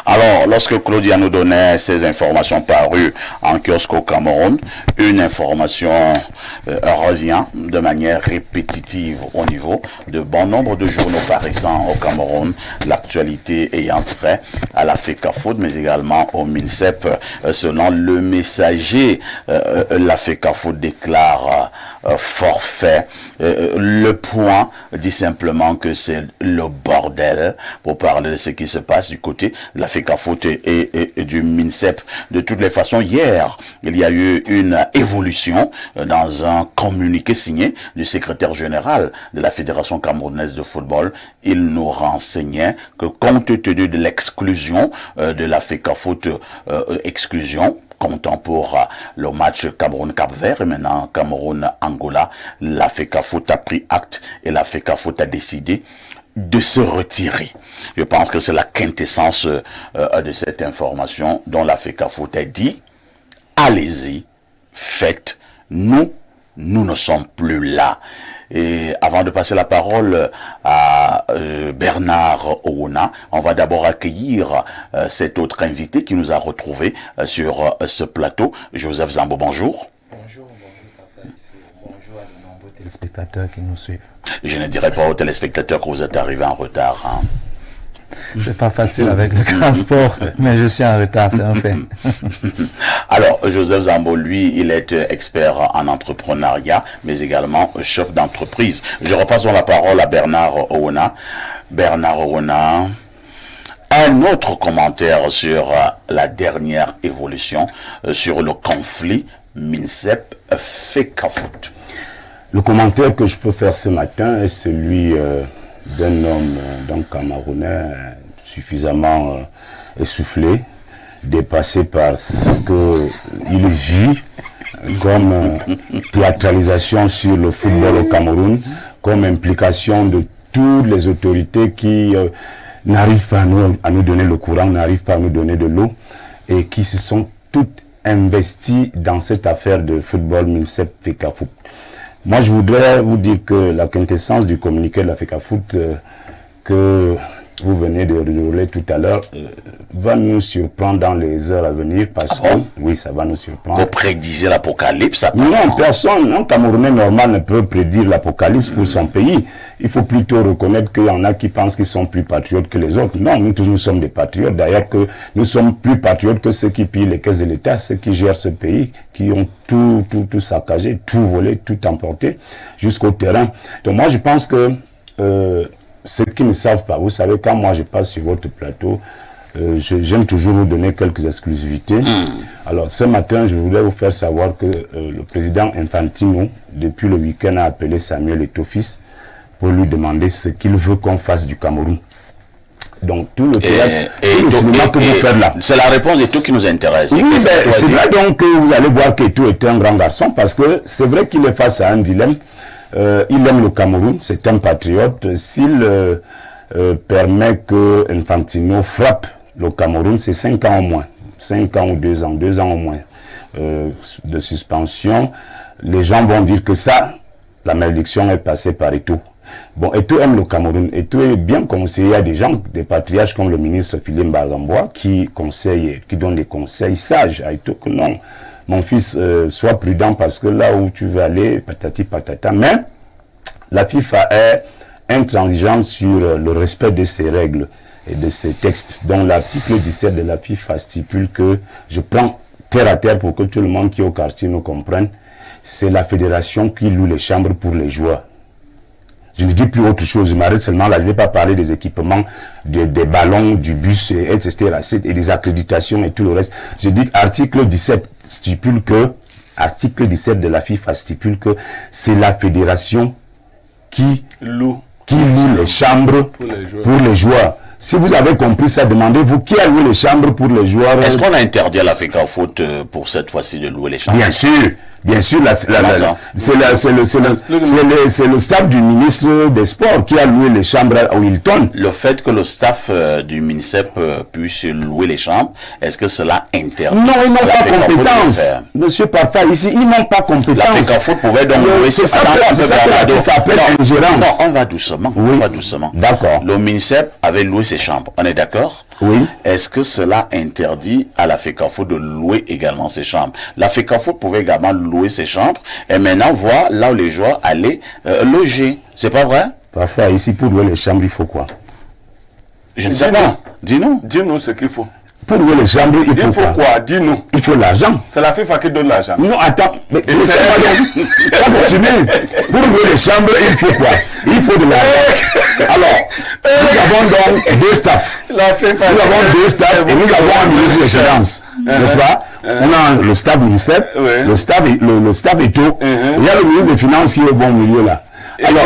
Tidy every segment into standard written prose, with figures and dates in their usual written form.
Alors, lorsque Claudia nous donnait ces informations parues en kiosque au Cameroun, une information revient de manière répétitive au niveau de bon nombre de journaux parisiens au Cameroun, l'actualité ayant trait à la FECAFOOT, mais également au MINSEP. Selon le Messager, la FECAFOOT déclare forfait. Le Point dit simplement que c'est le bordel pour parler de ce qui se passe du côté de la FECAFOOT et du MINSEP. De toutes les façons, hier, il y a eu une évolution dans un communiqué signé du secrétaire général de la Fédération camerounaise de football. Il nous renseignait que compte tenu de l'exclusion de la FECAFOOT, exclusion comptant pour le match Cameroun-Cap-Vert et maintenant Cameroun-Angola, la FECAFOOT a pris acte et la FECAFOOT a décidé de se retirer. Je pense que c'est la quintessence de cette information dont la FECAFOOT a dit « Allez-y, faites, nous ne sommes plus là ». Et avant de passer la parole à Bernard Owouna, on va d'abord accueillir cet autre invité qui nous a retrouvés sur ce plateau. Joseph Zambo, bonjour. Bonjour, bonjour à de nombreux téléspectateurs qui nous suivent. Je ne dirais pas aux téléspectateurs que vous êtes arrivés en retard. Hein. C'est pas facile avec le transport, mais je suis en retard, c'est un fait. Alors, Joseph Zambo, lui, il est expert en entrepreneuriat, mais également chef d'entreprise. Je repasse la parole à Bernard Owouna. Bernard Owouna, un autre commentaire sur la dernière évolution, sur le conflit MINSEP-FECAFOOT. Le commentaire que je peux faire ce matin est celui d'un homme, d'un Camerounais suffisamment essoufflé, dépassé par ce qu'il vit comme théâtralisation sur le football au Cameroun, comme implication de toutes les autorités qui n'arrivent pas à nous donner le courant, n'arrivent pas à nous donner de l'eau, et qui se sont toutes investies dans cette affaire de football MINSEP-FECAFOOT. Moi, je voudrais vous dire que la quintessence du communiqué de la FECAFOOT que vous venez de dérouler tout à l'heure va nous surprendre dans les heures à venir parce que, oui, ça va nous surprendre. Vous prédisez l'apocalypse? Non, personne, un Camerounais normal ne peut prédire l'apocalypse pour son pays. Il faut plutôt reconnaître qu'il y en a qui pensent qu'ils sont plus patriotes que les autres. Non, nous tous, nous sommes des patriotes. D'ailleurs, que nous sommes plus patriotes que ceux qui pillent les caisses de l'État, ceux qui gèrent ce pays, qui ont tout saccagé, tout volé, tout emporté jusqu'au terrain. Donc moi, je pense que ceux qui ne savent pas, vous savez, quand moi je passe sur votre plateau, j'aime toujours vous donner quelques exclusivités. Alors ce matin, je voulais vous faire savoir que le président Infantino, depuis le week-end, a appelé Samuel Eto'o-Fils pour lui demander ce qu'il veut qu'on fasse du Cameroun. Donc tout le théâtre, tout le cinéma que vous faites là. C'est la réponse d'Eto'o qui nous intéresse. Oui, c'est là donc que vous allez voir qu'Eto'o est un grand garçon parce que c'est vrai qu'il est face à un dilemme. Il aime le Cameroun, c'est un patriote. S'il permet que Infantino frappe le Cameroun, c'est 5 ans au moins. 5 ans ou 2 ans au moins de suspension. Les gens vont dire que ça, la malédiction est passée par Eto'o. Bon, Eto'o aime le Cameroun. Eto'o est bien conseillé à des gens, des patriarches comme le ministre Philippe Mbagambois, qui donnent des conseils sages à Eto'o que non. Mon fils, sois prudent parce que là où tu veux aller, patati patata. Mais la FIFA est intransigeante sur le respect de ses règles et de ses textes. Donc l'article 17 de la FIFA stipule que, je prends terre à terre pour que tout le monde qui est au quartier nous comprenne, c'est la fédération qui loue les chambres pour les joueurs. Je ne dis plus autre chose, je m'arrête seulement là, je ne vais pas parler des équipements, des ballons, du bus, etc., et des accréditations et tout le reste. Je dis article 17 stipule que, article 17 de la FIFA stipule que c'est la fédération qui loue les chambres pour les joueurs. Si vous avez compris ça, demandez-vous qui a loué les chambres pour les joueurs. Est-ce qu'on a interdit à la FECAFOOT pour cette fois-ci de louer les chambres? Bien sûr, c'est le staff du ministre des Sports qui a loué les chambres à Wilton. Le fait que le staff du MINSEP puisse louer les chambres, est-ce que cela interdit? Non, ils n'ont pas compétence. Monsieur Parfa, ici, ils n'ont pas compétence. La FECAFOOT pouvait donc louer c'est ça que la FIFA appelle ingérence. Non, on va doucement. Oui. On va doucement. D'accord. Le MINSEP avait loué ses chambres. On est d'accord? Oui. Est-ce que cela interdit à la FECAFOOT de louer également ses chambres? La FECAFOOT pouvait également louer ses chambres et maintenant voir là où les joueurs allaient loger. C'est pas vrai? Parfois, ici, pour louer les chambres, il faut quoi? Je ne sais pas. Dis-nous. Dis-nous ce qu'il faut. Pour louer les chambres, il faut quoi? Dis-nous. Il faut l'argent. C'est la FIFA qui donne l'argent. Non, attends. Mais ça continue. Pour louer les chambres, il faut quoi? Il faut de l'argent. Alors, nous avons donc deux staffs. La FIFA. Nous avons deux staffs et nous avons un ministre de l'Excellence. N'est-ce pas? On a le staff ministère, le staff Eto. Il y a le ministre des Finances qui est au bon milieu là. Alors,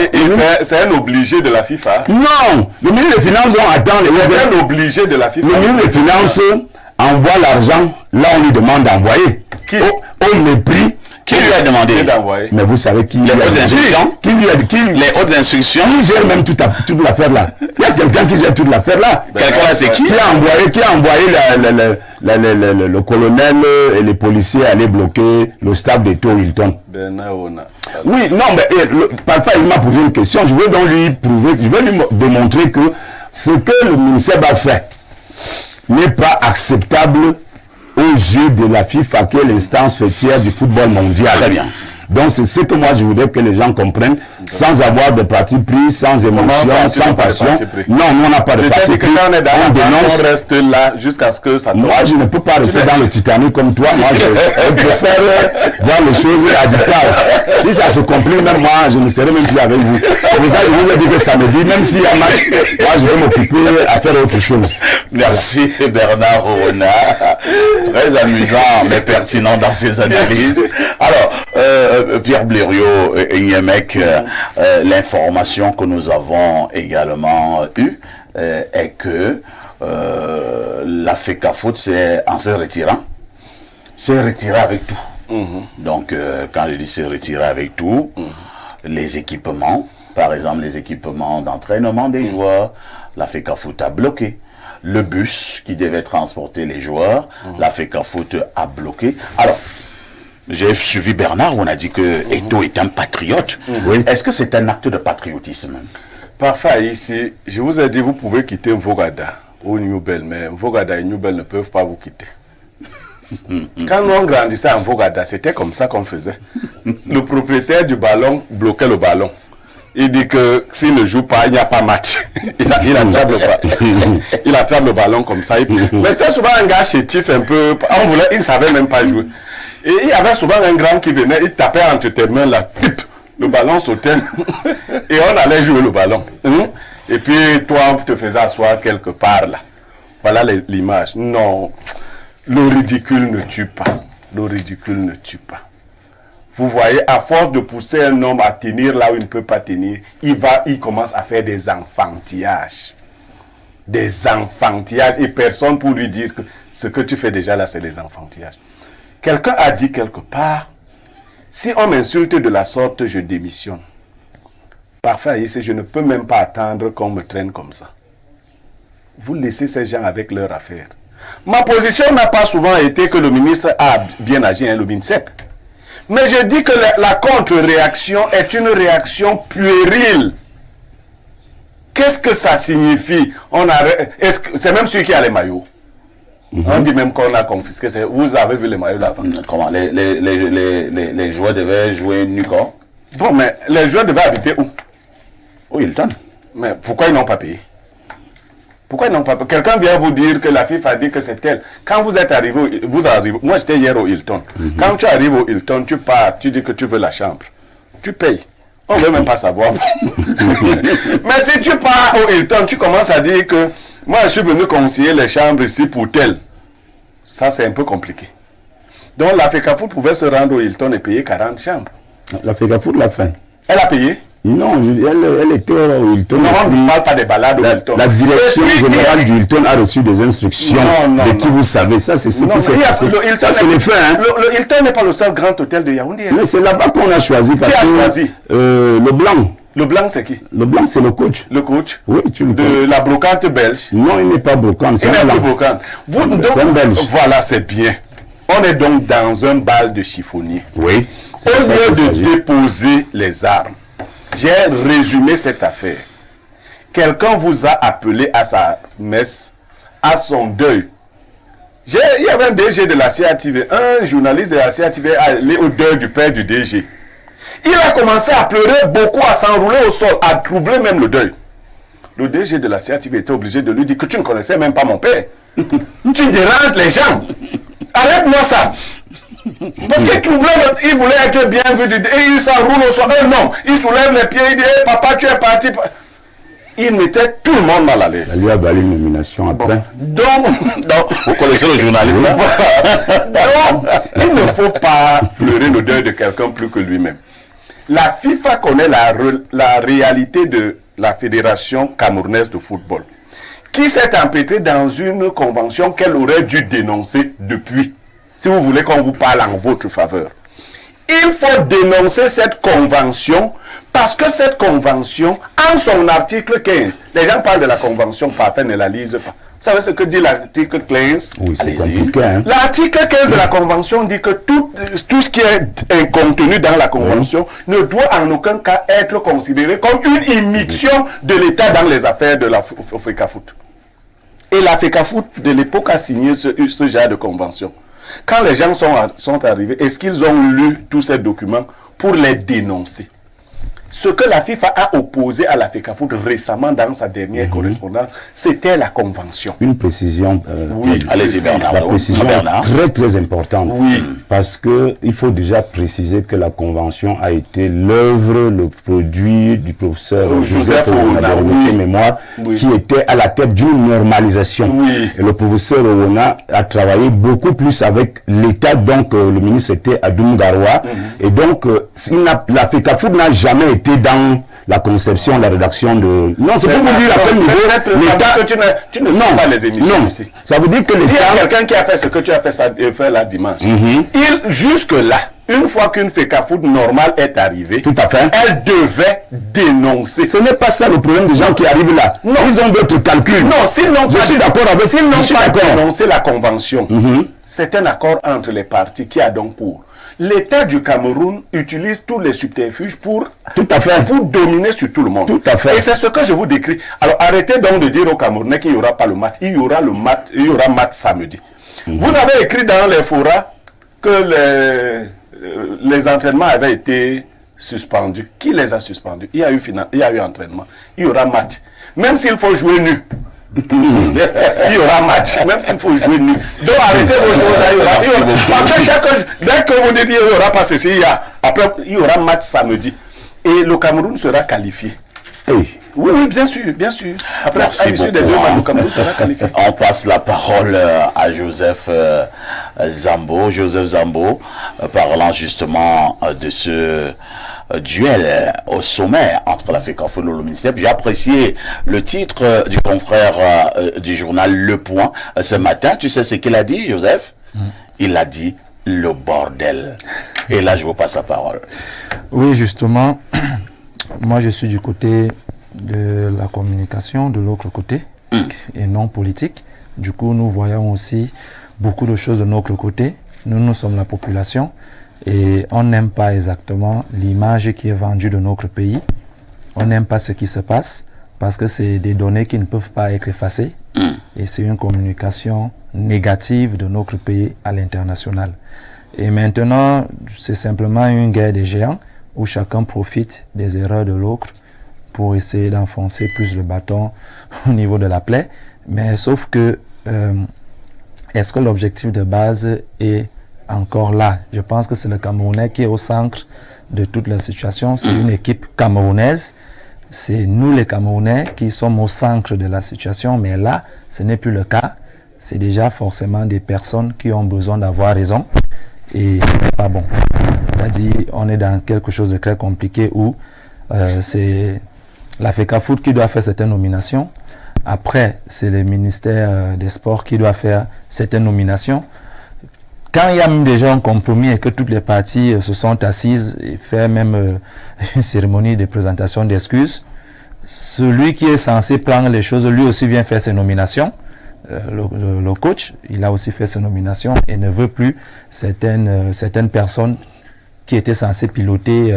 c'est un obligé de la FIFA. Non, le ministre des Finances attend les C'est un obligé de la FIFA. Le ministre des Finances envoie l'argent là où on lui demande d'envoyer. Au mépris. Qui lui a demandé d'envoyer? Mais vous savez qui les hautes instructions? Les hautes instructions? Qui gère même toute l'affaire là? Il y a quelqu'un qui gère toute l'affaire là. Quelqu'un, c'est qui? Qui a envoyé le colonel et les policiers à aller bloquer le staff de Eto Hilton? Oui, non, mais parfois il m'a posé une question. Je veux donc lui prouver, je veux lui démontrer que ce que le ministère va faire n'est pas acceptable aux yeux de la FIFA, qui est l'instance fêtière du football mondial. Très bien. Donc c'est ce que moi je voudrais que les gens comprennent, sans avoir de parti pris, sans émotion, sans passion. Non, nous on n'a pas de parti pris. On reste là jusqu'à ce que ça tombe. Moi je ne peux pas rester dans le Titanic comme toi. Moi je préfère voir les choses à distance. Si ça se complique, même moi je ne serai même plus avec vous. C'est pour ça que je vous ai dit que samedi, même s'il y a un match, moi je vais m'occuper à faire autre chose. Merci Bernard Orona. Très amusant mais pertinent dans ses analyses. Alors, Pierre Blériot et Niemek, l'information que nous avons également eue est que la FECAFOOT, en se retirant, s'est retiré avec tout. Donc, quand je dis se retirer avec tout, les équipements, par exemple les équipements d'entraînement des joueurs, la FECAFOOT a bloqué. Le bus qui devait transporter les joueurs, la FECAFOOT a bloqué. Alors, j'ai suivi Bernard où on a dit que Eto est un patriote. Oui. Est-ce que c'est un acte de patriotisme? Parfois ici, je vous ai dit, vous pouvez quitter Mvogada ou Newbel, mais Mvogada et Newbel ne peuvent pas vous quitter. Quand on grandissait à Mvogada, c'était comme ça qu'on faisait. Le propriétaire du ballon bloquait le ballon. Il dit que s'il ne joue pas, il n'y a pas match. Il attrape le ballon comme ça. Mais c'est souvent un gars chétif un peu. Il ne savait même pas jouer. Et il y avait souvent un grand qui venait, il tapait entre tes mains là, le ballon sautait et on allait jouer le ballon. Et puis toi, on te faisait asseoir quelque part là. Voilà l'image. Non, le ridicule ne tue pas. Le ridicule ne tue pas. Vous voyez, à force de pousser un homme à tenir là où il ne peut pas tenir, il commence à faire des enfantillages. Des enfantillages et personne pour lui dire que ce que tu fais déjà là, c'est des enfantillages. Quelqu'un a dit quelque part, si on m'insulte de la sorte, je démissionne. Parfait, ici, je ne peux même pas attendre qu'on me traîne comme ça. Vous laissez ces gens avec leur affaire. Ma position n'a pas souvent été que le ministre a bien agi, le MINSEP. Mais je dis que la contre-réaction est une réaction puérile. Qu'est-ce que ça signifie? C'est même celui qui a les maillots. On dit même qu'on a confisqué. Vous avez vu les maillots là-bas. Comment les joueurs devaient jouer nu corps? Bon, mais les joueurs devaient habiter où? Au Hilton. Mais pourquoi ils n'ont pas payé? Pourquoi ils n'ont pas payé? Quelqu'un vient vous dire que la FIFA a dit que c'est elle. Quand vous êtes arrivé, moi j'étais hier au Hilton. Quand tu arrives au Hilton, tu pars, tu dis que tu veux la chambre. Tu payes. On ne veut même pas savoir. Mais si tu pars au Hilton, tu commences à dire que moi je suis venu conseiller les chambres ici pour tel. Ça c'est un peu compliqué. Donc la FECAFOOT pouvait se rendre au Hilton et payer 40 chambres. La FECAFOOT l'a fait. Elle a payé? Non, elle était au Hilton. Non, on ne parle pas des balades au Hilton. La direction générale du Hilton a reçu des instructions de qui vous savez. Ça, c'est ce qui s'est passé. Ça, c'est les faits. Hein. Le Hilton n'est pas le seul grand hôtel de Yaoundé. Mais c'est là-bas qu'on a choisi. Qui a choisi? Le blanc. Le blanc, c'est qui? Le blanc, c'est le coach. Le coach? Oui, tu le connais. De la brocante belge? Non, il n'est pas brocante. Il n'est pas brocante. C'est un belge. Voilà, c'est bien. On est donc dans un bal de chiffonnier. Oui. Au lieu de déposer les armes, j'ai résumé cette affaire. Quelqu'un vous a appelé à sa messe à son deuil. Il y avait un DG de la CATV, un journaliste de la CATV allé au deuil du père du DG. Il a commencé à pleurer beaucoup, à s'enrouler au sol, à troubler même le deuil. Le DG de la CATV était obligé de lui dire que tu ne connaissais même pas mon père. Tu déranges les gens. Arrête-moi ça. Parce qu'il troublait, il voulait être bien vu et il s'enroule au sol. Non, il soulève les pieds, il dit hey, papa, tu es parti. Il mettait tout le monde mal à l'aise. Il y a une nomination après. Donc, vous connaissez le journaliste là? Donc, il ne faut pas pleurer le deuil de quelqu'un plus que lui-même. La FIFA connaît la réalité de la Fédération camerounaise de football, qui s'est empêtrée dans une convention qu'elle aurait dû dénoncer depuis. Si vous voulez qu'on vous parle en votre faveur. Il faut dénoncer cette convention parce que cette convention, en son article 15, les gens parlent de la convention parfaite, ne la lisent pas. Vous savez ce que dit l'article 15? Oui, c'est compliqué. Hein? L'article 15 de la convention dit que tout ce qui est contenu dans la convention ne doit en aucun cas être considéré comme une immixtion de l'État dans les affaires de la FECAFOOT. Et la FECAFOOT de l'époque a signé ce genre de convention. Quand les gens sont arrivés, est-ce qu'ils ont lu tous ces documents pour les dénoncer? Ce que la FIFA a opposé à la FECAFOOT récemment dans sa dernière correspondance, c'était la convention. Une précision, oui, allez-y Bernard. La précision est très importante. Oui. Parce qu'il faut déjà préciser que la convention a été l'œuvre, le produit du professeur Joseph Owona, mémoire, qui était à la tête d'une normalisation. Oui. Et le professeur Owona a travaillé beaucoup plus avec l'État, donc le ministre était Adoum Garoua. Et donc, la FECAFOOT n'a jamais été dans la conception, la rédaction de... Non, c'est pour vous dire à quel niveau l'État... Tu ne sais pas les émissions ici. Ça veut dire que l'État... Il y a quelqu'un qui a fait ce que tu as fait là dimanche. Jusque-là, une fois qu'une FECAFOOT normale est arrivée, tout à fait, elle devait dénoncer. Ce n'est pas ça le problème des gens qui arrivent là. Non. Ils ont d'autres calculs. Non, s'ils n'ont pas, suis d'accord avec s'ils n'ont pas dénoncé la convention, c'est un accord entre les parties qui a donc pour. L'État du Cameroun utilise tous les subterfuges pour dominer sur tout le monde. Tout à fait. Et c'est ce que je vous décris. Alors arrêtez donc de dire aux Camerounais qu'il n'y aura pas le match. Il y aura match samedi. Vous avez écrit dans les forats que les entraînements avaient été suspendus. Qui les a suspendus? Il y a eu entraînement. Il y aura match. Même s'il faut jouer nu. Il y aura match, même s'il faut jouer nu. Donc arrêtez vos choses là. Parce que dès que vous dites qu'il n'y aura pas ceci, après il y aura match samedi. Et le Cameroun sera qualifié. Oui, bien sûr, bien sûr. Après, à l'issue des 2 matchs, le Cameroun sera qualifié. On passe la parole à Joseph Zambo. Joseph Zambo, parlant justement de ce duel au sommet entre la FECAFOOT et le MINICEP. J'ai apprécié le titre du confrère du journal Le Point ce matin. Tu sais ce qu'il a dit, Joseph? Il a dit le bordel. Et là, je vous passe la parole. Oui, justement, moi je suis du côté de la communication, de l'autre côté, et non politique. Du coup, nous voyons aussi beaucoup de choses de notre côté. Nous sommes la population. Et on n'aime pas exactement l'image qui est vendue de notre pays. On n'aime pas ce qui se passe parce que c'est des données qui ne peuvent pas être effacées. Et c'est une communication négative de notre pays à l'international. Et maintenant, c'est simplement une guerre des géants où chacun profite des erreurs de l'autre pour essayer d'enfoncer plus le bâton au niveau de la plaie. Mais sauf que, est-ce que l'objectif de base est encore là? Je pense que c'est le Camerounais qui est au centre de toute la situation. C'est une équipe camerounaise. C'est nous les Camerounais qui sommes au centre de la situation. Mais là, ce n'est plus le cas. C'est déjà forcément des personnes qui ont besoin d'avoir raison. Et ce n'est pas bon. C'est-à-dire, on est dans quelque chose de très compliqué où c'est la FECAFOOT qui doit faire certaines nominations. Après, c'est le ministère des Sports qui doit faire certaines nominations. Quand il y a même déjà un compromis et que toutes les parties se sont assises et fait même une cérémonie de présentation d'excuses, celui qui est censé prendre les choses, lui aussi vient faire ses nominations. Le coach, il a aussi fait ses nominations et ne veut plus certaines personnes qui étaient censées piloter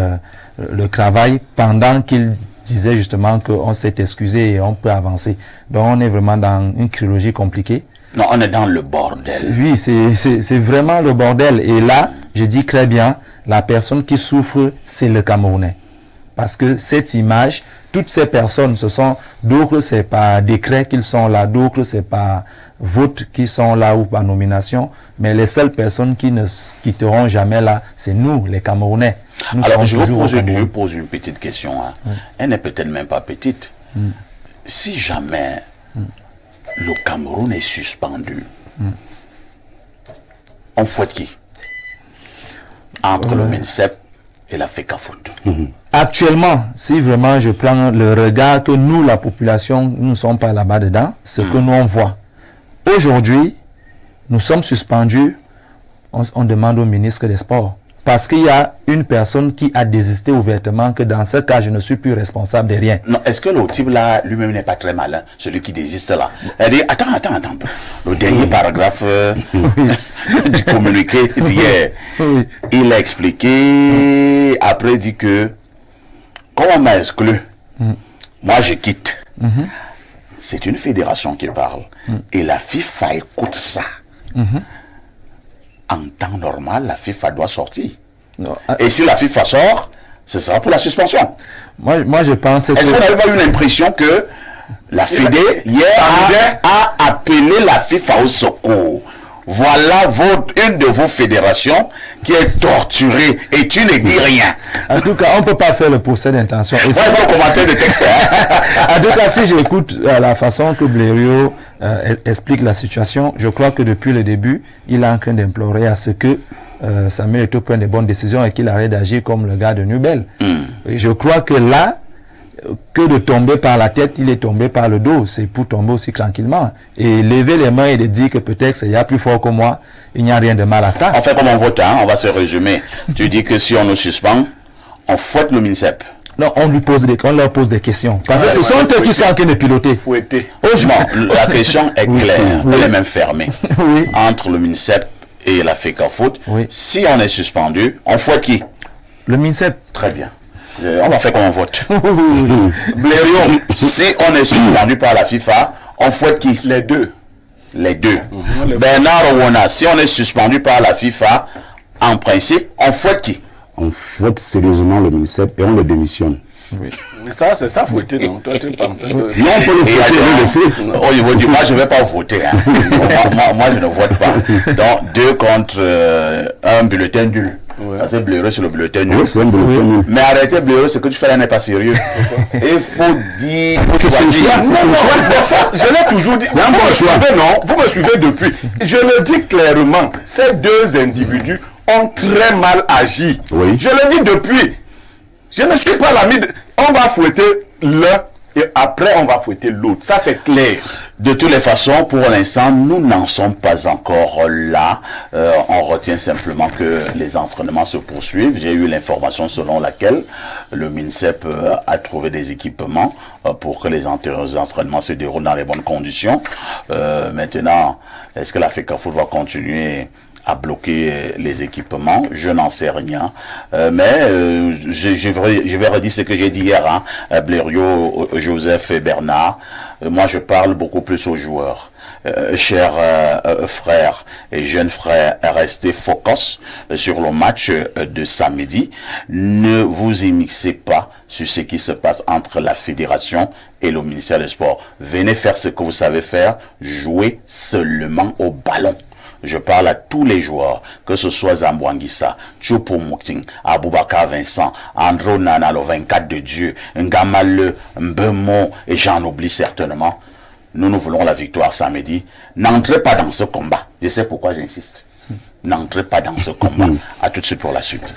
le travail pendant qu'il disais justement qu'on s'est excusé et on peut avancer. Donc on est vraiment dans une chronologie compliquée. Non, on est dans le bordel. Oui, c'est vraiment le bordel. Et là, je dis très bien, la personne qui souffre, c'est le Camerounais. Parce que cette image, toutes ces personnes, ce sont, d'autres c'est par décret qu'ils sont là, d'autres c'est par vote qui sont là ou par nomination. Mais les seules personnes qui ne quitteront jamais là, c'est nous, les Camerounais. Nous Alors, sommes toujours au je Cameroun. pose une petite question. Hein. Elle n'est peut-être même pas petite. Si jamais le Cameroun est suspendu, on fouette qui? Entre le MINSEP et la FECAFOOT. Actuellement, si vraiment je prends le regard que nous, la population, nous ne sommes pas là-bas dedans, ce que nous on voit. Aujourd'hui, nous sommes suspendus, on demande au ministre des Sports. Parce qu'il y a une personne qui a désisté ouvertement que dans ce cas, je ne suis plus responsable de rien. Non, est-ce que le type là, lui-même n'est pas très malin, celui qui désiste là? Elle dit, attends. Le dernier paragraphe du communiqué d'hier, Oui. il a expliqué, après dit que, comme on m'a exclu, moi je quitte. C'est une fédération qui parle. Et la FIFA écoute ça. En temps normal, la FIFA doit sortir. Non, Et si la FIFA sort, ce sera pour la suspension. moi, je pense que... Est-ce qu'on n'avait pas eu l'impression que la Fédé, hier, a appelé la FIFA au secours? Voilà une de vos fédérations qui est torturée et tu ne dis rien. En tout cas, on ne peut pas faire le procès d'intention. Et Ouais, si- il faut commenter le texte. Hein. En tout cas, si j'écoute la façon que Blériot explique la situation, je crois que depuis le début, il est en train d'implorer à ce que Samuel Eto'o prenne des bonnes décisions et qu'il arrête d'agir comme le gars de Nubel. Et je crois que là, que de tomber par la tête, il est tombé par le dos. C'est pour tomber aussi tranquillement. Et lever les mains et de dire que peut-être il y a plus fort que moi, il n'y a rien de mal à ça. On fait comme on vote, hein, on va se résumer. Tu dis que si on nous suspend, on fouette le MINSEP. Non, on leur pose des questions. Parce que ce sont eux qui sont en train de piloter. Fouetté. Non, la question est claire, Oui. elle est même fermée. Oui. Entre le MINSEP et la FECAFOOT, Oui. si on est suspendu, on fouette qui? Le MINSEP. Très bien. On va faire comme on vote. Blériot, si on est suspendu par la FIFA, on fouette qui? Les deux. Les deux. Bernard Owona, si on est suspendu par la FIFA, en principe, on fouette qui? On fouette sérieusement le MINSEP et on le démissionne. Ça, c'est ça, fouetté, non? Toi, tu penses que... Non, on peut le Et fouetter et le laisser. au niveau du match, je ne vais pas voter. Hein. moi, je ne vote pas. Donc, 2 contre 1 bulletin nul. Ouais. Parce que Blériot, c'est le bulletin nul. Oui, c'est un bulletin nul. Mais arrêtez, Blériot, ce que tu fais là n'est pas sérieux. Il faut dire. C'est son choix, c'est son choix. Je l'ai toujours dit. C'est un bon Vous me choix. suivez, non? Vous me suivez depuis. Je le dis clairement. Ces deux individus ont très mal agi. Oui. Je le dis depuis. Je ne suis pas l'ami de... On va fouetter l'un et après on va fouetter l'autre. Ça, c'est clair. De toutes les façons, pour l'instant, nous n'en sommes pas encore là. On retient simplement que les entraînements se poursuivent. J'ai eu l'information selon laquelle le MINSEP a trouvé des équipements pour que les entraînements se déroulent dans les bonnes conditions. Maintenant, est-ce que la FECAFOOT va continuer à bloquer les équipements? Je n'en sais rien. Mais je vais redire ce que j'ai dit hier, hein, Blériot, Joseph et Bernard. Moi, je parle beaucoup plus aux joueurs. Chers frères et jeunes frères, restez focus sur le match de samedi. Ne vous immiscez pas sur ce qui se passe entre la fédération et le ministère des Sports. Venez faire ce que vous savez faire, jouez seulement au ballon. Je parle à tous les joueurs, que ce soit Zambouanguissa, Tchopo Mouting, Aboubakar Vincent, Andro Nana, le 24 de Dieu, Ngamale, Mbemo, et j'en oublie certainement. Nous voulons la victoire samedi. N'entrez pas dans ce combat. Je sais pourquoi j'insiste. N'entrez pas dans ce combat. À tout de suite pour la suite.